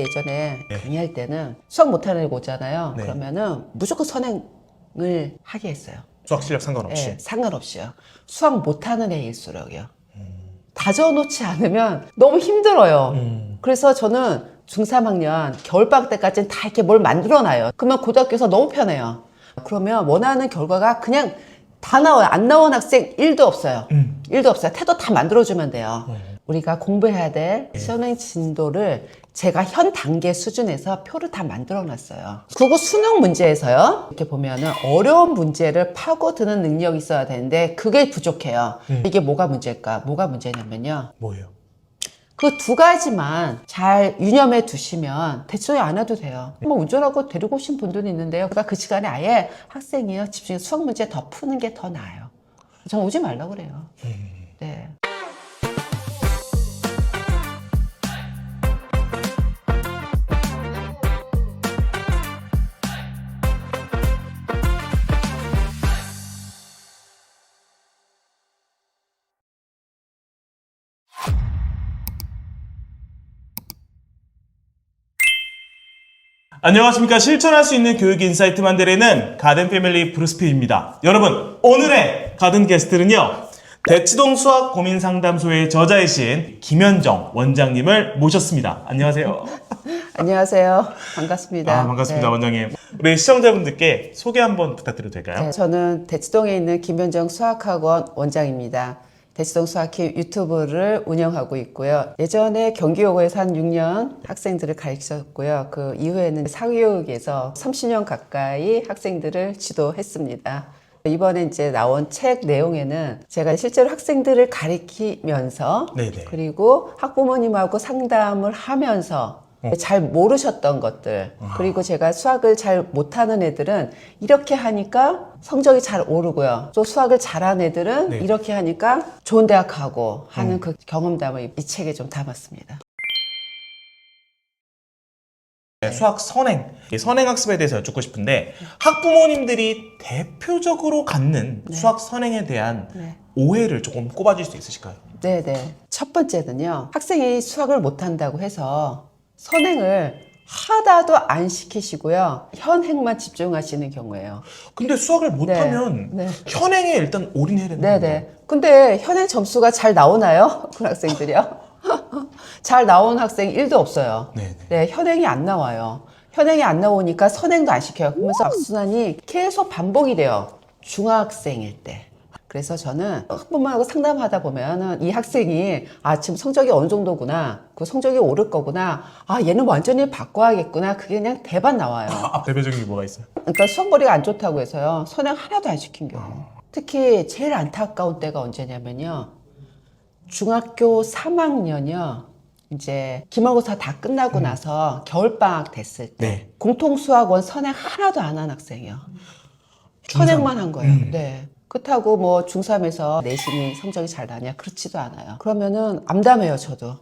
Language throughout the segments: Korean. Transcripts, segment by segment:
예전에 네. 강의할 때는 수학 못하는 애가 오잖아요. 네. 그러면은 무조건 선행을 하게 했어요. 수학 실력 상관없이. 네, 상관없이요. 수학 못하는 애일수록요. 다져놓지 않으면 너무 힘들어요. 그래서 저는 중3학년 겨울방학 때까지는 다 이렇게 뭘 만들어놔요. 그러면 고등학교에서 너무 편해요. 그러면 원하는 결과가 그냥 다 나와요. 안 나온 학생 1도 없어요. 1도 없어요. 태도 다 만들어주면 돼요. 우리가 공부해야 될 선행 진도를 제가 현 단계 수준에서 표를 다 만들어 놨어요. 국어 수능 문제에서요. 이렇게 보면은 어려운 문제를 파고드는 능력이 있어야 되는데 그게 부족해요. 이게 뭐가 문제일까? 뭐가 문제냐면요. 뭐예요? 그 두 가지만 잘 유념해 두시면 대충 안 해도 돼요. 뭐 운전하고 데리고 오신 분들이 있는데요. 그러니까 그 시간에 아예 학생이요. 집중해서 수학 문제 더 푸는 게 더 나아요. 전 오지 말라고 그래요. 네. 안녕하십니까. 실천할 수 있는 교육 인사이트 만들어내는 가든 패밀리 브루스피입니다. 여러분, 오늘의 가든 게스트는요. 대치동 수학 고민 상담소의 저자이신 김현정 원장님을 모셨습니다. 안녕하세요. 안녕하세요. 반갑습니다. 반갑습니다, 네. 원장님. 우리 시청자분들께 소개 한번 부탁드려도 될까요? 네, 저는 대치동에 있는 김현정 수학학원 원장입니다. 대치동 수학회 유튜브를 운영하고 있고요. 예전에 경기여고에서 한 6년 학생들을 가르쳤고요. 그 이후에는 사교육에서 30년 가까이 학생들을 지도했습니다. 이번에 이제 나온 책 내용에는 제가 실제로 학생들을 가르치면서 네네. 그리고 학부모님하고 상담을 하면서 잘 모르셨던 것들, 그리고 제가 수학을 잘 못하는 애들은 이렇게 하니까 성적이 잘 오르고요. 또 수학을 잘하는 애들은 네. 이렇게 하니까 좋은 대학 가고 하는 그 경험담을 이 책에 좀 담았습니다. 네, 수학 선행, 선행학습에 대해서 여쭙고 싶은데 학부모님들이 대표적으로 갖는 수학 선행에 대한 네. 오해를 조금 꼽아줄 수 있으실까요? 네네. 첫 번째는요. 학생이 수학을 못한다고 해서 선행을 하나도 안 시키시고요. 현행만 집중하시는 경우예요. 근데 수학을 못하면 네. 현행에 일단 올인해야 되는 거예요. 네네. 근데 현행 점수가 잘 나오나요? 그 학생들이요? 잘 나온 학생 1도 없어요. 네네. 네, 현행이 안 나와요. 현행이 안 나오니까 선행도 안 시켜요. 그러면서 악순환이 계속 반복이 돼요. 중학생일 때. 그래서 저는 학부모하고 상담하다 보면은 이 학생이 지금 성적이 어느 정도구나. 그 성적이 오를 거구나. 얘는 완전히 바꿔야겠구나. 그게 그냥 대반 나와요. 대표적인 게 뭐가 있어요? 그러니까 수학머리가 안 좋다고 해서요. 선행 하나도 안 시킨 경우. 특히 제일 안타까운 때가 언제냐면요. 중학교 3학년이요. 이제 기말고사 다 끝나고 나서 겨울방학 됐을 때 네. 공통수학원 선행 하나도 안 한 학생이요. 선행만 한 거예요. 네. 그렇다고 뭐 중3에서 내신이 성적이 잘 나냐? 그렇지도 않아요. 그러면은 암담해요, 저도.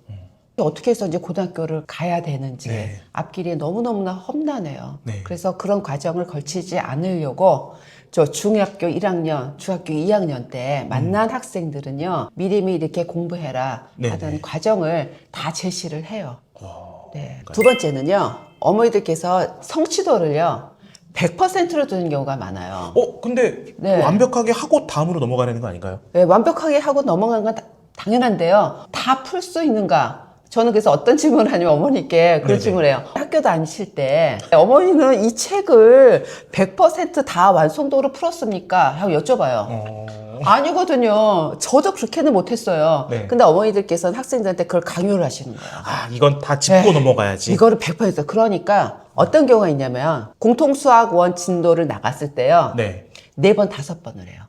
어떻게 해서 이제 고등학교를 가야 되는지 네. 앞길이 너무너무나 험난해요. 네. 그래서 그런 과정을 걸치지 않으려고 저 중학교 1학년, 중학교 2학년 때 만난 학생들은요. 미리미리 이렇게 공부해라 네, 하던 네. 과정을 다 제시를 해요. 네. 두 번째는요. 어머니들께서 성취도를요. 100%로 두는 경우가 많아요. 근데 네. 완벽하게 하고 다음으로 넘어가는 거 아닌가요? 네, 완벽하게 하고 넘어간 건 당연한데요. 다 풀 수 있는가? 저는 그래서 어떤 질문을 하냐면 어머니께 그런 네네. 질문을 해요. 학교 다니실 때 어머니는 이 책을 100%다 완성도로 풀었습니까? 하고 여쭤봐요. 아니거든요. 저도 그렇게는 못했어요. 네. 근데 어머니들께서는 학생들한테 그걸 강요를 하시는 거예요. 이건 다 짚고 네. 넘어가야지. 이거를 100% 그러니까 어떤 경우가 있냐면 공통수학원 진도를 나갔을 때요. 네. 4번, 5번을 해요.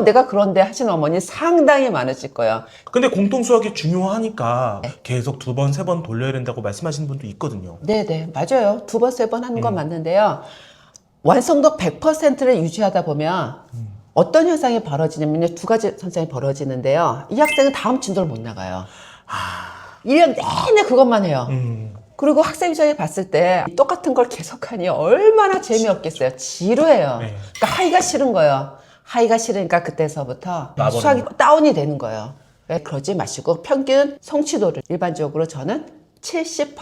내가 그런데 하시는 어머니 상당히 많으실 거예요. 근데 공통 수학이 중요하니까 계속 2번, 3번 돌려야 된다고 말씀하시는 분도 있거든요. 네네, 맞아요. 2번, 3번 하는 건 맞는데요. 완성도 100%를 유지하다 보면 어떤 현상이 벌어지냐면요. 두 가지 현상이 벌어지는데요. 이 학생은 다음 진도를 못 나가요. 1년 내내 그것만 해요. 그리고 학생 입장에 봤을 때 똑같은 걸 계속하니 얼마나 재미없겠어요. 지루해요. 네. 그러니까 하기가 싫은 거예요. 하기가 싫으니까 그때서부터 놔버리는 수학이 다운이 되는 거예요. 그러지 마시고 평균 성취도를 일반적으로 저는 70%.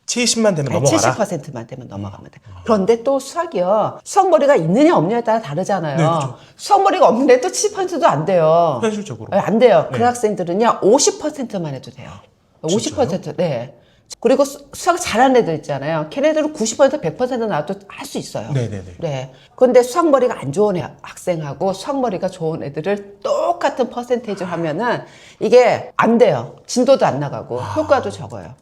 70만 되면 아니, 넘어가라. 70%만 되면 넘어가면 돼. 그런데 또 수학이요. 수학머리가 있느냐 없느냐에 따라 다르잖아요. 네, 그렇죠. 수학머리가 없는데 또 70%도 안 돼요. 현실적으로. 네, 안 돼요. 네. 그 학생들은요, 50%만 해도 돼요. 50%, 네. 그리고 수학 잘하는 애들 있잖아요. 걔네들은 90%, 100% 나와도 할 수 있어요. 네네네. 네. 그런데 수학머리가 안 좋은 학생하고 수학머리가 좋은 애들을 똑같은 퍼센테이지를 하면은 이게 안 돼요. 진도도 안 나가고 효과도 적어요.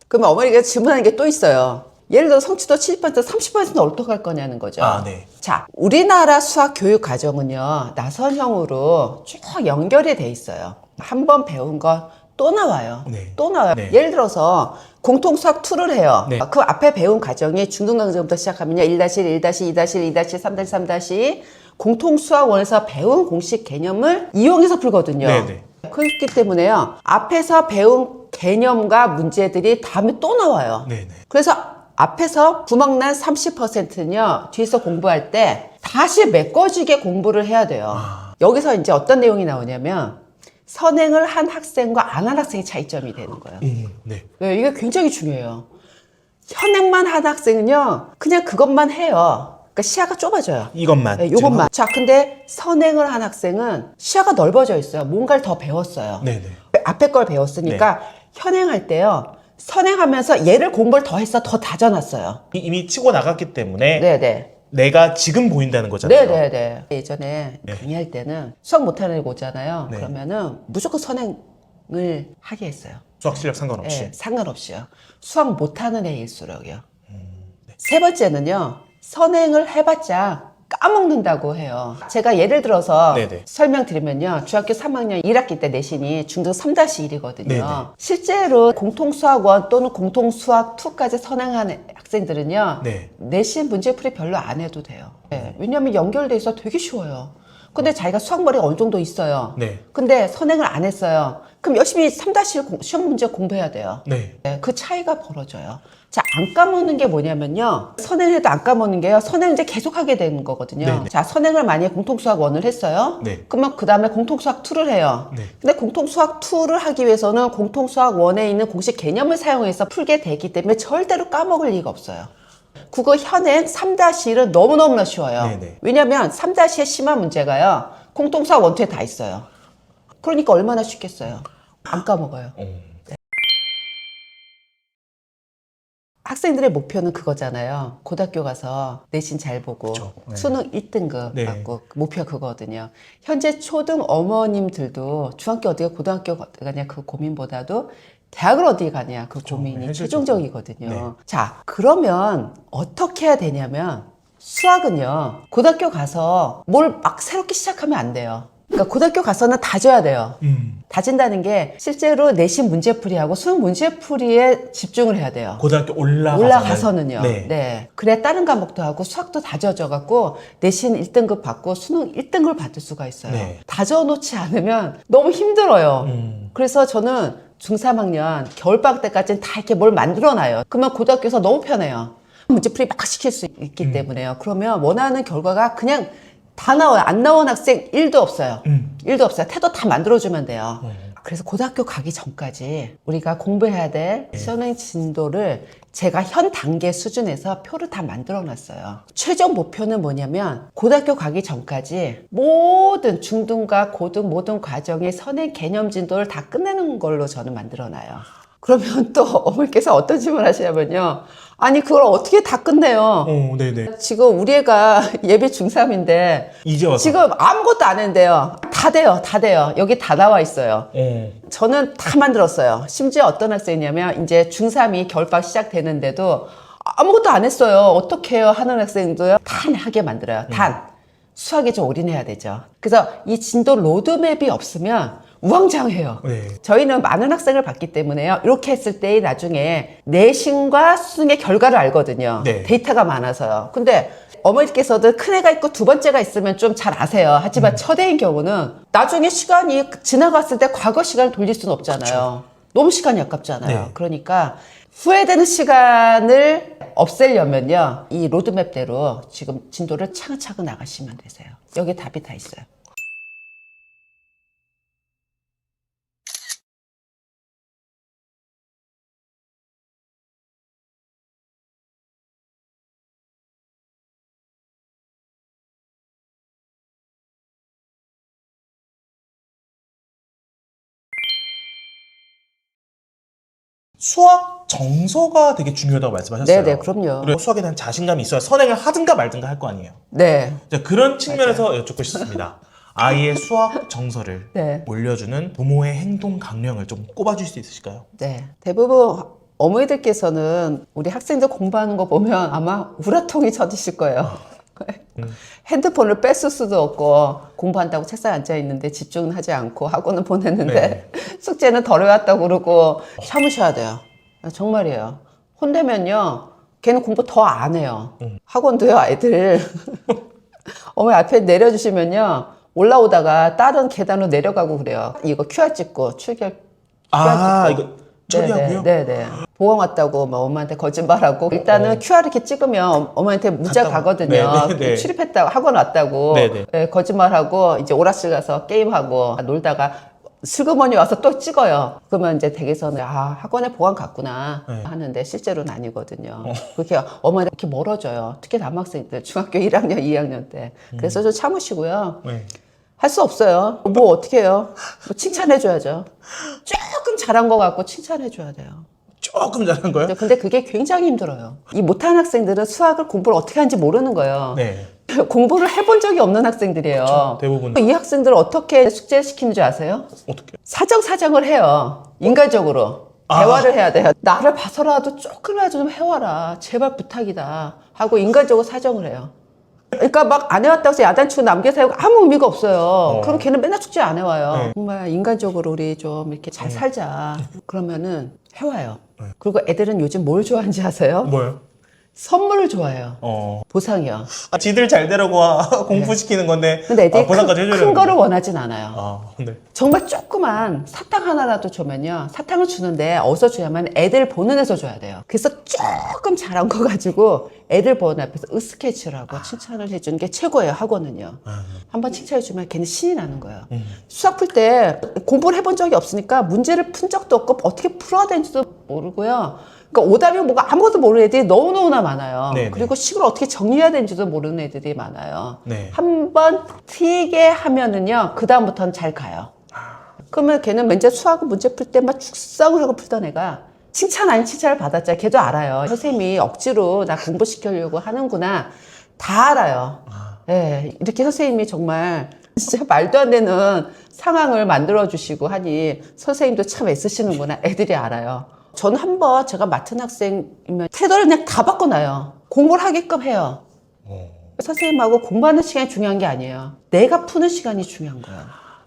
그러면 어머니가 질문하는 게 또 있어요. 예를 들어 성취도 70%, 30%는 어떻게 할 거냐는 거죠. 네. 자, 우리나라 수학 교육 과정은요, 나선형으로 쭉 연결이 돼 있어요. 한 번 배운 건 또 나와요. 네. 또 나와요. 네. 예를 들어서 공통수학 2를 해요. 네. 그 앞에 배운 과정이 중등강정부터 시작하면요. 1-1, 1-2, 2-1, 2-3, 3- 공통수학 1에서 배운 공식 개념을 이용해서 풀거든요. 네네. 그렇기 때문에요. 앞에서 배운 개념과 문제들이 다음에 또 나와요. 네네. 그래서 앞에서 구멍난 30%는요, 뒤에서 공부할 때 다시 메꿔지게 공부를 해야 돼요. 여기서 이제 어떤 내용이 나오냐면, 선행을 한 학생과 안 한 학생의 차이점이 되는 거예요. 네. 네, 이게 굉장히 중요해요. 현행만 한 학생은요, 그냥 그것만 해요. 그러니까 시야가 좁아져요. 이것만. 네, 요것만. 자, 근데 선행을 한 학생은 시야가 넓어져 있어요. 뭔가를 더 배웠어요. 네네. 앞에 걸 배웠으니까 현행할 때요. 선행하면서 얘를 공부를 더 했어. 더 다져놨어요. 이미 치고 나갔기 때문에 네네. 내가 지금 보인다는 거잖아요. 네네네. 예전에 네. 강의할 때는 수학 못하는 애가 오잖아요. 네. 그러면은 무조건 선행을 하게 했어요. 수학 실력 상관없이. 네, 상관없이요. 수학 못하는 애일수록요. 세 번째는요. 선행을 해봤자 까먹는다고 해요. 제가 예를 들어서 네네. 설명드리면요. 중학교 3학년 1학기 때 내신이 중등 3-1이거든요. 네네. 실제로 공통수학 1 또는 공통수학 2까지 선행한 학생들은요. 네. 내신 문제풀이 별로 안 해도 돼요. 네, 왜냐하면 연결돼 있어 되게 쉬워요. 근데 자기가 수학머리가 어느 정도 있어요. 네. 근데 선행을 안 했어요. 그럼 열심히 3-1 시험 문제 공부해야 돼요. 네. 네, 그 차이가 벌어져요. 자, 안 까먹는 게 뭐냐면요. 선행해도 안 까먹는 게요. 선행을 이제 계속 하게 되는 거거든요. 네네. 자, 선행을 만약에 공통수학 1을 했어요. 네. 그러면 그 다음에 공통수학 2를 해요. 네. 근데 공통수학 2를 하기 위해서는 공통수학 1에 있는 공식 개념을 사용해서 풀게 되기 때문에 절대로 까먹을 리가 없어요. 국어 현행 3-1은 너무너무나 쉬워요. 네네. 왜냐면 3-의 심한 문제가요. 공통수학 1, 2에 다 있어요. 그러니까 얼마나 쉽겠어요. 안 까먹어요. 학생들의 목표는 그거잖아요. 고등학교 가서 내신 잘 보고 그쵸. 네. 수능 1등급 네. 받고 목표가 그거거든요. 현재 초등 어머님들도 중학교 어디가 고등학교 어디 가냐 그 고민보다도 대학을 어디 가냐 그 고민이 현실적으로. 최종적이거든요. 네. 자, 그러면 어떻게 해야 되냐면 수학은요. 고등학교 가서 뭘 막 새롭게 시작하면 안 돼요. 그러니까 고등학교 가서는 다져야 돼요. 다진다는 게 실제로 내신 문제풀이하고 수능 문제풀이에 집중을 해야 돼요. 고등학교 올라가서는요. 네. 네. 그래 다른 과목도 하고 수학도 다져져 갖고 내신 1등급 받고 수능 1등급을 받을 수가 있어요. 네. 다져놓지 않으면 너무 힘들어요. 그래서 저는 중3학년 겨울방학 때까지는 다 이렇게 뭘 만들어놔요. 그러면 고등학교에서 너무 편해요. 문제풀이 막 시킬 수 있기 때문에요. 그러면 원하는 결과가 그냥 다 나와요. 안 나온 학생 1도 없어요. 1도 없어요. 태도 다 만들어주면 돼요. 그래서 고등학교 가기 전까지 우리가 공부해야 될 수능 진도를 제가 현 단계 수준에서 표를 다 만들어 놨어요. 최종 목표는 뭐냐면 고등학교 가기 전까지 모든 중등과 고등 모든 과정의 선행 개념 진도를 다 끝내는 걸로 저는 만들어 놔요. 그러면 또 어머니께서 어떤 질문을 하시냐면요. 아니 그걸 어떻게 다 끝내요? 네네. 지금 우리 애가 예비 중3인데 이제 와서. 지금 아무것도 안 했는데요. 다 돼요. 다 돼요. 여기 다 나와 있어요. 저는 다 만들었어요. 심지어 어떤 학생이냐면 이제 중3이 겨울방학 시작되는데도 아무것도 안 했어요. 어떻게 해요? 하는 학생도요. 단 하게 만들어요. 단. 수학에 좀 올인해야 되죠. 그래서 이 진도 로드맵이 없으면 우왕좌왕해요. 네. 저희는 많은 학생을 봤기 때문에요. 이렇게 했을 때 나중에 내신과 수능의 결과를 알거든요. 네. 데이터가 많아서요. 근데 어머니께서도 큰 애가 있고 두 번째가 있으면 좀 잘 아세요. 하지만 첫 애인 경우는 나중에 시간이 지나갔을 때 과거 시간을 돌릴 수는 없잖아요. 너무 시간이 아깝잖아요. 네. 그러니까 후회되는 시간을 없애려면요. 이 로드맵대로 지금 진도를 차근차근 나가시면 되세요. 여기 답이 다 있어요. 수학 정서가 되게 중요하다고 말씀하셨어요. 네네, 그럼요. 그리고 수학에 대한 자신감이 있어야 선행을 하든가 말든가 할 거 아니에요. 네. 자, 그런 측면에서 여쭙고 싶습니다. 아이의 수학 정서를 네. 올려주는 부모의 행동 강령을 좀 꼽아줄 수 있으실까요? 네. 대부분 어머니들께서는 우리 학생들 공부하는 거 보면 아마 우라통이 쳐지실 거예요. 핸드폰을 뺐을 수도 없고 공부한다고 책상에 앉아 있는데 집중은 하지 않고 학원은 보냈는데 숙제는 덜 해왔다고 그러고 참으셔야 돼요. 정말이에요. 혼내면요 걔는 공부 더 안 해요. 학원도요 아이들 어머니 앞에 내려주시면요 올라오다가 다른 계단으로 내려가고 그래요. 이거 QR 찍고 출결 아, 찍고. 이거 처리하고요? 네네. 보험 왔다고 뭐 엄마한테 거짓말하고 일단은 QR 이렇게 찍으면 어머니한테 문자 갔다 와. 가거든요. 네네. 출입했다고 학원 왔다고 네네. 네, 거짓말하고 이제 오락실 가서 게임하고 놀다가 슬그머니 와서 또 찍어요. 그러면 이제 댁에서는 아 학원에 보안 갔구나 네. 하는데 실제로는 아니거든요. 그렇게 어머니 이렇게 멀어져요. 특히 남학생들 중학교 1학년, 2학년 때. 그래서 좀 참으시고요. 네. 할 수 없어요. 뭐 어떻게 해요? 뭐 칭찬해줘야죠. 조금 잘한 것 같고 칭찬해줘야 돼요. 조금 잘한 거예요? 근데 그게 굉장히 힘들어요. 이 못하는 학생들은 수학을 공부를 어떻게 하는지 모르는 거예요. 네. 공부를 해본 적이 없는 학생들이에요. 그렇죠. 대부분. 이 학생들을 어떻게 숙제를 시키는 줄 아세요? 어떻게? 사정사정을 해요. 인간적으로. 대화를 해야 돼요. 나를 봐서라도 조금이라도 좀 해와라. 제발 부탁이다. 하고 인간적으로 사정을 해요. 그러니까 막 안 해왔다고 해서 야단치고 남겨세우고 아무 의미가 없어요. 그럼 걔는 맨날 숙제 안 해와요. 네. 정말 인간적으로 우리 좀 이렇게 잘 살자. 그러면은 해와요. 그리고 애들은 요즘 뭘 좋아하는지 아세요? 뭐요? 선물을 좋아해요. 보상이요. 아, 지들 잘 되라고 공부시키는 건데 근데 애들이 보상까지 해줘야 큰 되는 거를 원하진 않아요. 아, 네. 정말 조그만 사탕 하나라도 주면요. 사탕을 주는데 어디서 줘야만 애들 보는 데서 줘야 돼요. 그래서 조금 잘한 거 가지고 애들 보는 앞에서 으스케치를 하고 칭찬을 해주는 게 최고예요, 학원은요. 한번 칭찬해주면 걔는 신이 나는 거예요. 수학 풀 때 공부를 해본 적이 없으니까 문제를 푼 적도 없고 어떻게 풀어야 되는지도 모르고요. 그러니까 오답이 뭐가 아무것도 모르는 애들이 너무너무나 많아요. 네네. 그리고 식을 어떻게 정리해야 되는지도 모르는 애들이 많아요. 네. 한번 튀게 하면은요, 그다음부터는 잘 가요. 그러면 걔는 맨날 수학 문제 풀 때 막 축성을 하고 풀던 애가 칭찬 아닌 칭찬을 받았잖아요. 걔도 알아요. 선생님이 억지로 나 공부시키려고 하는구나. 다 알아요. 예, 이렇게 선생님이 정말 진짜 말도 안 되는 상황을 만들어주시고 하니 선생님도 참 애쓰시는구나. 애들이 알아요. 저는 한번 제가 맡은 학생이면 태도를 그냥 다 바꿔놔요. 공부를 하게끔 해요. 선생님하고 공부하는 시간이 중요한 게 아니에요. 내가 푸는 시간이 중요한 거예요.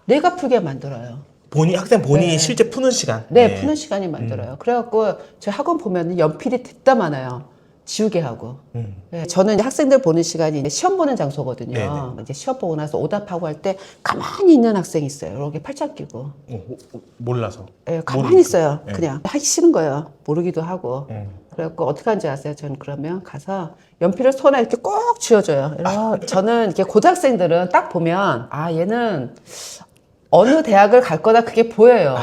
내가 풀게 만들어요. 학생 본인이 실제 푸는 시간. 네, 푸는 시간이 만들어요. 그래갖고 저희 학원 보면 연필이 됐다 많아요. 지우개 하고. 네, 저는 이제 학생들 보는 시간이 이제 시험 보는 장소거든요. 네네. 이제 시험 보고 나서 오답하고 할 때 가만히 있는 학생이 있어요. 이렇게 팔짱 끼고. 몰라서. 네, 가만히 모르니까. 있어요. 네. 그냥 하기 싫은 거예요. 모르기도 하고. 그래갖고 어떻게 하는지 아세요? 저는 그러면 가서 연필을 손에 이렇게 꼭 쥐어줘요. 저는 이렇게 고등학생들은 딱 보면 아 얘는 어느 대학을 갈 거다 그게 보여요.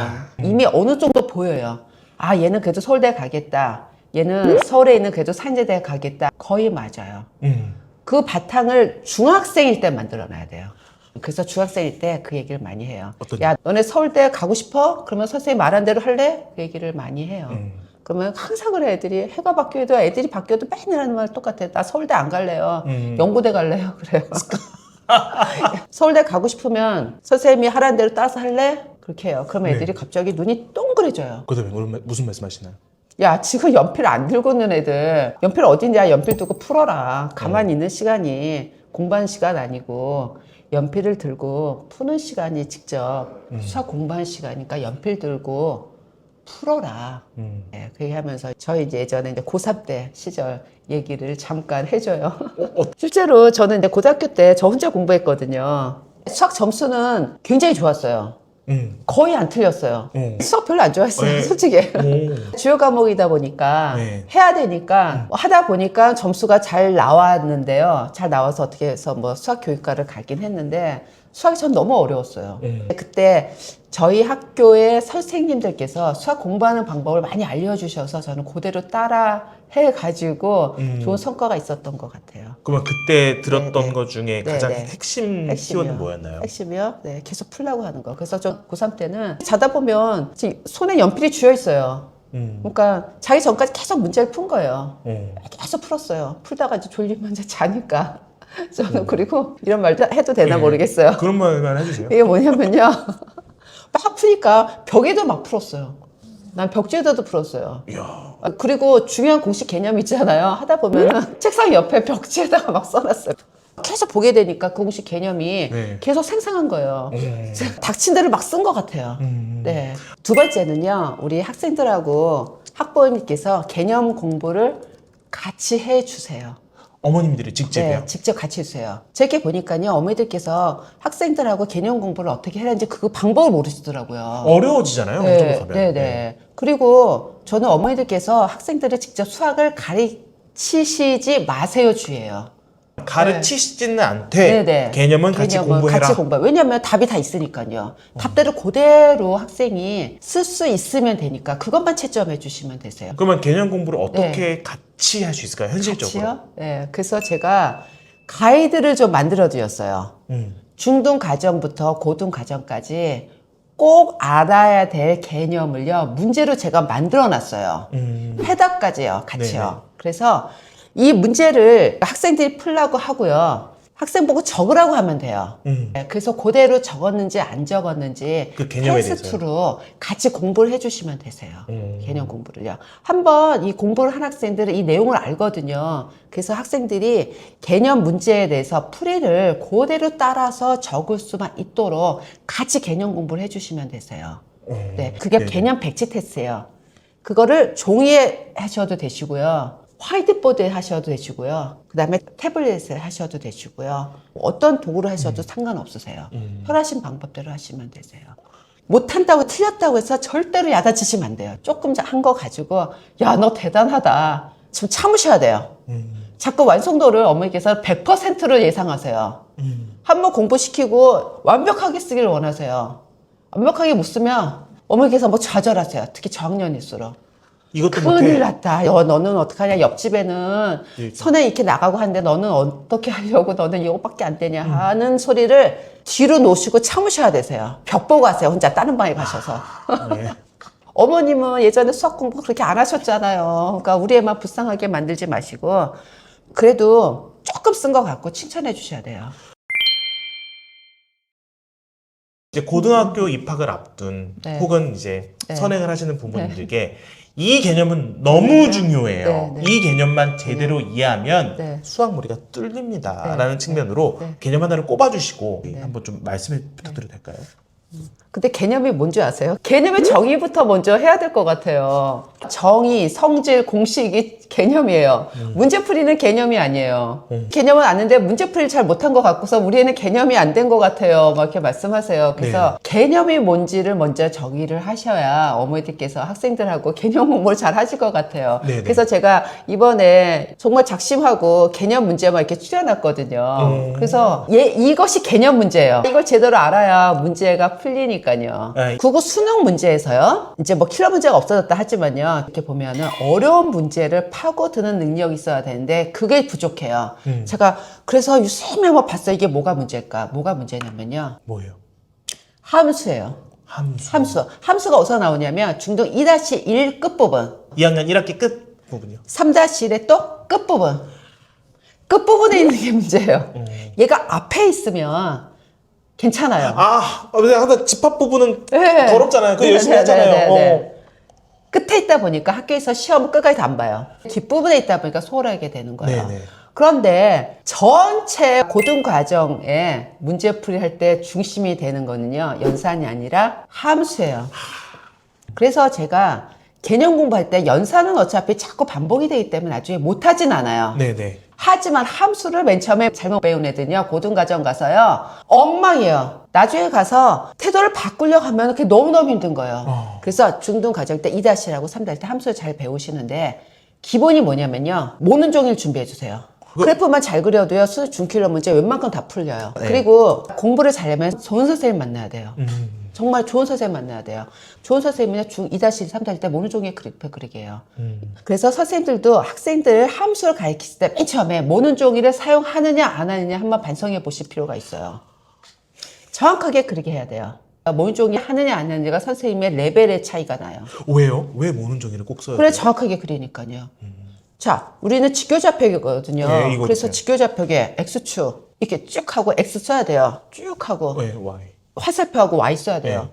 이미 어느 정도 보여요. 아 얘는 그래도 서울대 가겠다. 얘는 서울에 있는 그래도 산재대 가겠다. 거의 맞아요. 그 바탕을 중학생일 때 만들어놔야 돼요. 그래서 중학생일 때 그 얘기를 많이 해요. 야 너네 서울대 가고 싶어? 그러면 선생님 말한 대로 할래? 그 얘기를 많이 해요. 그러면 항상 그래 애들이 해가 바뀌어도 애들이 바뀌어도 맨날 하는 말 똑같아. 나 서울대 안 갈래요. 연구대 갈래요. 그래요. 서울대 가고 싶으면 선생님이 하라는 대로 따라서 할래? 그렇게 해요. 그러면 애들이 갑자기 눈이 동그래져요. 그다음에 무슨 말씀하시나요? 야 지금 연필 안 들고 있는 애들 연필 어딨냐 연필 두고 풀어라. 가만히 있는 시간이 공부하는 시간 아니고 연필을 들고 푸는 시간이 직접 수학 공부하는 시간이니까 연필 들고 풀어라. 네, 그 얘기하면서 저희 이제 예전에 이제 고3 때 시절 얘기를 잠깐 해줘요. 실제로 저는 이제 고등학교 때 저 혼자 공부했거든요. 수학 점수는 굉장히 좋았어요. 거의 안 틀렸어요. 수학 별로 안 좋아했어요, 네. 솔직히. 주요 과목이다 보니까 네. 해야 되니까 하다 보니까 점수가 잘 나왔는데요. 잘 나와서 어떻게 해서 뭐 수학 교육과를 가긴 했는데 수학이 전 너무 어려웠어요. 그때 저희 학교의 선생님들께서 수학 공부하는 방법을 많이 알려주셔서 저는 그대로 따라 해가지고 좋은 성과가 있었던 것 같아요. 그러면 그때 들었던 네네. 것 중에 가장 핵심 키워드는 뭐였나요? 핵심이요? 네, 계속 풀라고 하는 거. 그래서 저 고3 때는 자다 보면 지금 손에 연필이 쥐어 있어요. 그러니까 자기 전까지 계속 문제를 푼 거예요. 계속 풀었어요. 풀다가 이제 졸리면 이제 자니까. 저는 그리고 이런 말도 해도 되나 모르겠어요. 그런 말만 해주세요. 이게 뭐냐면요. 막 푸니까 벽에도 막 풀었어요. 난 벽지에다도 풀었어요. 이야. 그리고 중요한 공식 개념 있잖아요. 하다 보면은 책상 옆에 벽지에다가 막 써놨어요. 계속 보게 되니까 그 공식 개념이 네. 계속 생생한 거예요. 닥친 대로 막 쓴 것 같아요. 네. 두 번째는요, 우리 학생들하고 학부모님께서 개념 공부를 같이 해주세요. 어머님들이 직접이요? 네, 직접 같이 해주세요. 제게 보니까요, 어머니들께서 학생들하고 개념 공부를 어떻게 해야하는지 그 방법을 모르시더라고요. 어려워지잖아요. 그쪽으로 네, 가면. 네, 네. 그리고 저는 어머니들께서 학생들을 직접 수학을 가르치시지 마세요 주의예요. 가르치시지는 않되 네네. 개념은 같이 공부해라. 같이 공부해. 왜냐면 답이 다 있으니까요. 답대로 그대로 학생이 쓸 수 있으면 되니까 그것만 채점해 주시면 되세요. 그러면 개념 공부를 어떻게 같이 할 수 있을까요? 현실적으로. 같이요? 네. 그래서 제가 가이드를 좀 만들어 드렸어요. 중등 과정부터 고등 과정까지 꼭 알아야 될 개념을요, 문제로 제가 만들어 놨어요. 해답까지요, 같이요. 네네. 그래서 이 문제를 학생들이 풀라고 하고요. 학생 보고 적으라고 하면 돼요. 네, 그래서 그대로 적었는지 안 적었는지 그 개념에 테스트로 같이 공부를 해주시면 되세요. 개념 공부를요. 한번 이 공부를 한 학생들은 이 내용을 알거든요. 그래서 학생들이 개념 문제에 대해서 풀이를 그대로 따라서 적을 수만 있도록 같이 개념 공부를 해주시면 되세요. 네, 그게 네네. 개념 백지 테스트예요. 그거를 종이에 하셔도 되시고요. 화이트보드에 하셔도 되시고요. 그 다음에 태블릿에 하셔도 되시고요. 어떤 도구로 하셔도 상관없으세요. 편하신 방법대로 하시면 되세요. 못한다고 틀렸다고 해서 절대로 야단치시면 안 돼요. 조금 한 거 가지고 야, 너 대단하다. 좀 참으셔야 돼요. 자꾸 완성도를 어머니께서 100%를 예상하세요. 한번 공부시키고 완벽하게 쓰기를 원하세요. 완벽하게 못 쓰면 어머니께서 뭐 좌절하세요. 특히 저학년일수록. 이것도 큰일 못해. 났다. 너는 어떡하냐. 옆집에는 선에 이렇게 나가고 하는데 너는 어떻게 하려고 너는 이거밖에 안 되냐 하는 소리를 뒤로 놓으시고 참으셔야 되세요. 벽 보고 하세요. 혼자 다른 방에 가셔서. 네. 어머님은 예전에 수학 공부 그렇게 안 하셨잖아요. 그러니까 우리 애만 불쌍하게 만들지 마시고 그래도 조금 쓴 거 갖고 칭찬해 주셔야 돼요. 이제 고등학교 입학을 앞둔 네. 혹은 이제 네. 선행을 하시는 부모님들께 이 개념은 너무 중요해요. 네, 네. 이 개념만 제대로 이해하면 네. 수학 머리가 뚫립니다. 네. 라는 측면으로 네. 개념 하나를 꼽아주시고 한번 좀 말씀을 부탁드려도 될까요? 근데 개념이 뭔지 아세요? 개념의 정의부터 먼저 해야 될 것 같아요. 정의, 성질, 공식이 개념이에요. 문제풀이는 개념이 아니에요. 개념은 아는데 문제풀이를 잘 못한 것 같고서 우리 애는 개념이 안 된 것 같아요. 막 이렇게 말씀하세요. 그래서 개념이 뭔지를 먼저 정의를 하셔야 어머니들께서 학생들하고 개념 공부를 잘 하실 것 같아요. 네네. 그래서 제가 이번에 정말 작심하고 개념 문제만 이렇게 추려놨거든요. 그래서 이것이 개념 문제예요. 이걸 제대로 알아야 문제가 풀리니까요. 네. 국어 수능 문제에서요. 이제 뭐 킬러 문제가 없어졌다 하지만요. 이렇게 보면은 어려운 문제를 파고드는 능력이 있어야 되는데 그게 부족해요. 제가 그래서 유심히 한번 봤어요. 이게 뭐가 문제일까? 뭐가 문제냐면요. 뭐예요? 함수예요. 함수. 함수가 어디서 나오냐면 중등 2-1 끝부분, 2학년 1학기 끝 부분이요. 3-1의 또 끝부분. 끝부분에 있는 게 문제예요. 얘가 앞에 있으면 괜찮아요. 근데 항상 집합 부분은 네. 더럽잖아요. 그거 네, 열심히 네, 했잖아요. 네, 네, 네. 끝에 있다 보니까 학교에서 시험 끝까지 다 안 봐요. 뒷부분에 있다 보니까 소홀하게 되는 거예요. 네네. 그런데 전체 고등 과정에 문제풀이 할 때 중심이 되는 거는요. 연산이 아니라 함수예요. 그래서 제가 개념 공부할 때 연산은 어차피 자꾸 반복이 되기 때문에 나중에 못하진 않아요. 네네. 하지만 함수를 맨 처음에 잘못 배운 애들은요, 고등과정 가서요, 엉망이에요. 나중에 가서 태도를 바꾸려고 하면 그게 너무너무 힘든 거예요. 그래서 중등과정 때 2-라고 3-1 때 함수를 잘 배우시는데, 기본이 뭐냐면요, 모는 종이를 준비해주세요. 그래프만 잘 그려도요, 수능 중킬러 문제 웬만큼 다 풀려요. 네. 그리고 공부를 잘하면 좋은 선생님 만나야 돼요. 정말 좋은 선생님 만나야 돼요. 좋은 선생님은요, 중 2-1, 3-1 때 모는 종이에 그래프 그리게 해요. 그래서 선생님들도 학생들 함수를 가르치실 때 맨 처음에 모는 종이를 사용하느냐 안 하느냐 한번 반성해 보실 필요가 있어요. 정확하게 그리게 해야 돼요. 모눈종이 하느냐 안 하느냐가 선생님의 레벨의 차이가 나요. 왜요? 왜 모눈종이를 꼭 써야 그래 돼요? 정확하게 그리니까요. 자, 우리는 직교좌표이거든요. 네, 이거 그래서 주세요. 직교좌표에 X축 이렇게 쭉 하고 X 써야 돼요. 쭉 하고 네, Y. 화살표하고 Y 써야 돼요.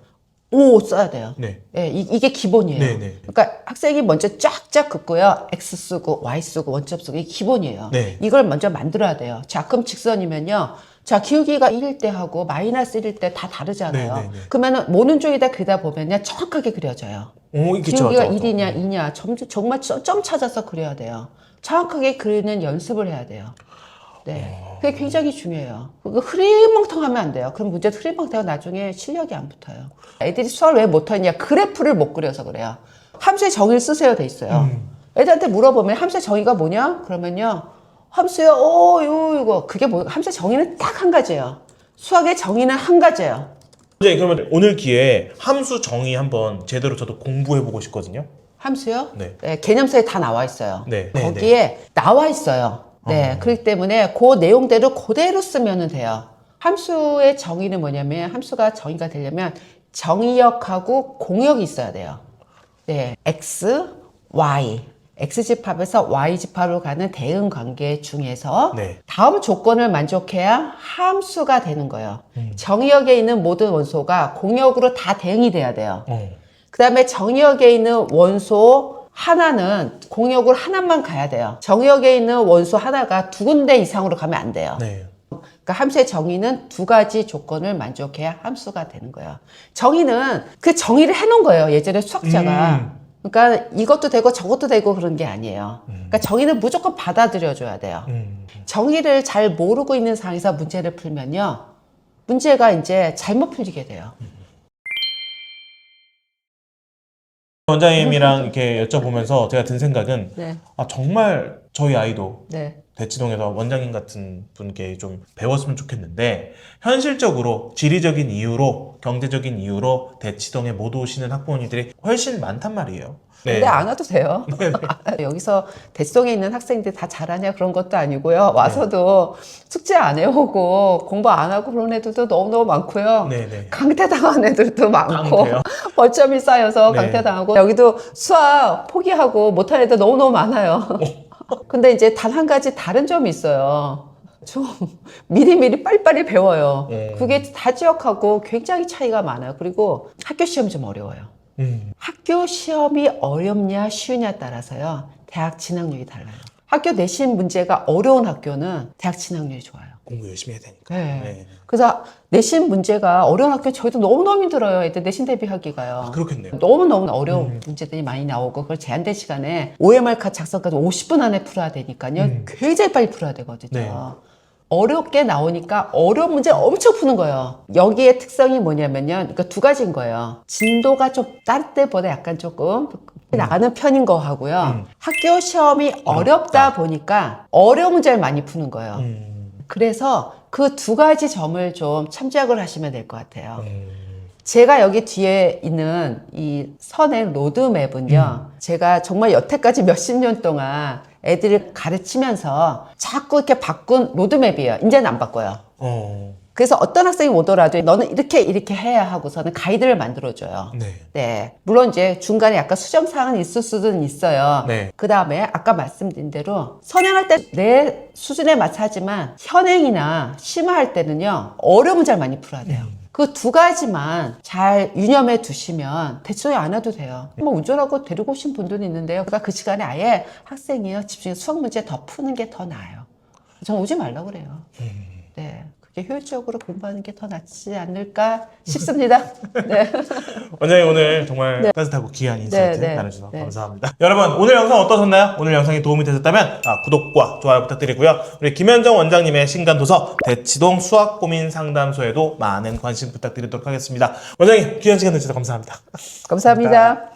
O 써야 돼요. 네. 예, 이게 기본이에요. 네, 네. 그러니까 학생이 먼저 쫙쫙 긋고요. X 쓰고 Y 쓰고 원점 쓰고 이게 기본이에요. 네. 이걸 먼저 만들어야 돼요. 자, 그럼 직선이면요. 자, 기울기가 1일 때 하고 마이너스 1일 때 다 다르잖아요. 네, 네, 네. 그러면은 모눈종이다 그리다 보면요. 정확하게 그려져요. 오, 이게 기울기가 맞아, 맞아. 1이냐 2냐 정말 점 찾아서 그려야 돼요. 정확하게 그리는 연습을 해야 돼요. 네, 그게 굉장히 중요해요. 그거 흐리멍텅하면 안 돼요. 그럼 문제도 흐리멍텅하고 나중에 실력이 안 붙어요. 애들이 수학을 왜 못하냐? 그래프를 못 그려서 그래요. 함수의 정의를 쓰세요 돼 있어요. 애들한테 물어보면 함수의 정의가 뭐냐? 그러면요. 함수요, 이거. 그게 뭐, 함수의 정의는 딱 한 가지예요. 수학의 정의는 한 가지예요. 네, 그러면 오늘 기회에 함수 정의 한번 제대로 저도 공부해보고 싶거든요. 함수요? 네. 개념서에 다 나와 있어요. 네. 거기에 나와 있어요. 네. 그렇기 때문에 그 내용대로 그대로 쓰면 돼요. 함수의 정의는 뭐냐면, 함수가 정의가 되려면 정의역하고 공역이 있어야 돼요. 네. X, Y. X집합에서 Y집합으로 가는 대응 관계 중에서 네. 다음 조건을 만족해야 함수가 되는 거예요. 정의역에 있는 모든 원소가 공역으로 다 대응이 돼야 돼요. 그 다음에 정의역에 있는 원소 하나는 공역으로 하나만 가야 돼요. 정의역에 있는 원소 하나가 두 군데 이상으로 가면 안 돼요. 네. 그러니까 함수의 정의는 두 가지 조건을 만족해야 함수가 되는 거예요. 정의는 그 정의를 해놓은 거예요. 예전에 수학자가. 그러니까 이것도 되고 저것도 되고 그런 게 아니에요. 그러니까 정의는 무조건 받아들여줘야 돼요. 정의를 잘 모르고 있는 상황에서 문제를 풀면요. 문제가 이제 잘못 풀리게 돼요. 원장님이랑 이렇게 여쭤보면서 제가 든 생각은 네. 아, 정말 저희 아이도 네. 대치동에서 원장님 같은 분께 좀 배웠으면 좋겠는데 현실적으로 지리적인 이유로 경제적인 이유로 대치동에 못 오시는 학부모님들이 훨씬 많단 말이에요. 근데 안 와도 돼요. 여기서 대치동에 있는 학생들이 다 잘하냐 그런 것도 아니고요. 와서도 숙제 안 해오고 공부 안 하고 그런 애들도 너무너무 많고요. 네네. 강퇴당한 애들도 많고 강퇴요? 벌점이 쌓여서 네. 강퇴당하고 여기도 수학 포기하고 못한 애들 너무너무 많아요. 근데 이제 단 한 가지 다른 점이 있어요. 좀 미리미리 빨리빨리 배워요. 그게 다 지역하고 굉장히 차이가 많아요. 그리고 학교 시험 좀 어려워요. 학교 시험이 어렵냐 쉬우냐에 따라서요. 대학 진학률이 달라요. 학교 내신 문제가 어려운 학교는 대학 진학률이 좋아요. 공부 열심히 해야 되니까. 네. 네. 그래서 내신 문제가 어려운 학교 저희도 너무너무 힘들어요. 애들 내신 대비하기가요. 아, 그렇겠네요. 너무너무 어려운 문제들이 많이 나오고 그걸 제한된 시간에 OMR 카 작성까지 50분 안에 풀어야 되니까요. 굉장히 빨리 풀어야 되거든요. 네. 어렵게 나오니까 어려운 문제 엄청 푸는 거예요. 여기에 특성이 뭐냐면요. 그러니까 두 가지인 거예요. 진도가 좀 다른 때보다 약간 조금 나가는 편인 거 하고요. 학교 시험이 어렵다 보니까 어려운 문제를 많이 푸는 거예요. 그래서 그 두 가지 점을 좀 참작을 하시면 될 것 같아요. 제가 여기 뒤에 있는 이 선의 로드맵은요. 제가 정말 여태까지 몇십 년 동안 애들을 가르치면서 자꾸 이렇게 바꾼 로드맵이에요. 이제는 안 바꿔요. 그래서 어떤 학생이 오더라도 너는 이렇게 해야 하고서는 가이드를 만들어줘요. 네. 네. 물론 이제 중간에 약간 수정사항은 있을 수는 있어요. 네. 그 다음에 아까 말씀드린 대로 선행할 때 내 수준에 맞춰 하지만 현행이나 심화할 때는요. 어려운 문제를 많이 풀어야 돼요. 그 두 가지만 잘 유념해 두시면 대치동에 안 와도 돼요. 뭐 운전하고 데리고 오신 분들은 있는데요. 그러니까 그 시간에 아예 학생이요. 집중해서 수학 문제 더 푸는 게 더 나아요. 저는 오지 말라고 그래요. 네. 그게 효율적으로 공부하는 게 더 낫지 않을까 싶습니다. 네. 원장님 오늘 정말 따뜻하고 귀한 인사이트 네, 네. 나눠주셔서 네. 감사합니다. 여러분 오늘 영상 어떠셨나요? 오늘 영상이 도움이 되셨다면 구독과 좋아요 부탁드리고요. 우리 김현정 원장님의 신간 도서 대치동 수학 고민 상담소에도 많은 관심 부탁드리도록 하겠습니다. 원장님 귀한 시간 내주셔서 감사합니다. 감사합니다.